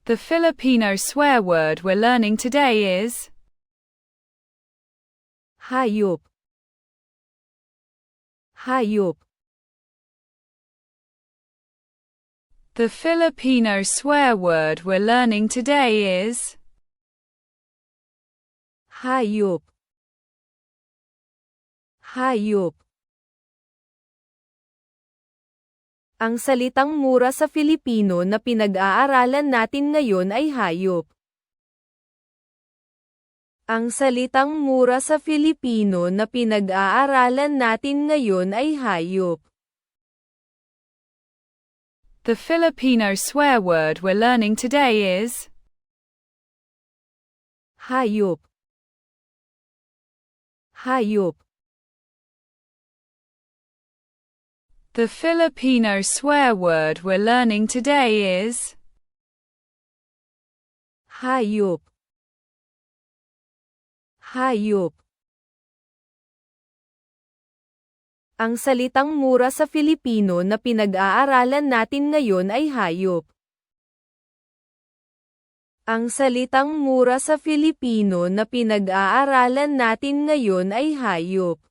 The Filipino swear word we're learning today is hayop, hayop. The Filipino swear word we're learning today is hayop, hayop. Ang salitang mura sa Filipino na pinag-aaralan natin ngayon ay hayop. Ang salitang mura sa Filipino na pinag-aaralan natin ngayon ay hayop. The Filipino swear word we're learning today is hayop, hayop. The Filipino swear word we're learning today is hayop, hayop. Ang salitang mura sa Filipino na pinag-aaralan natin ngayon ay hayop. Ang salitang mura sa Filipino na pinag-aaralan natin ngayon ay hayop.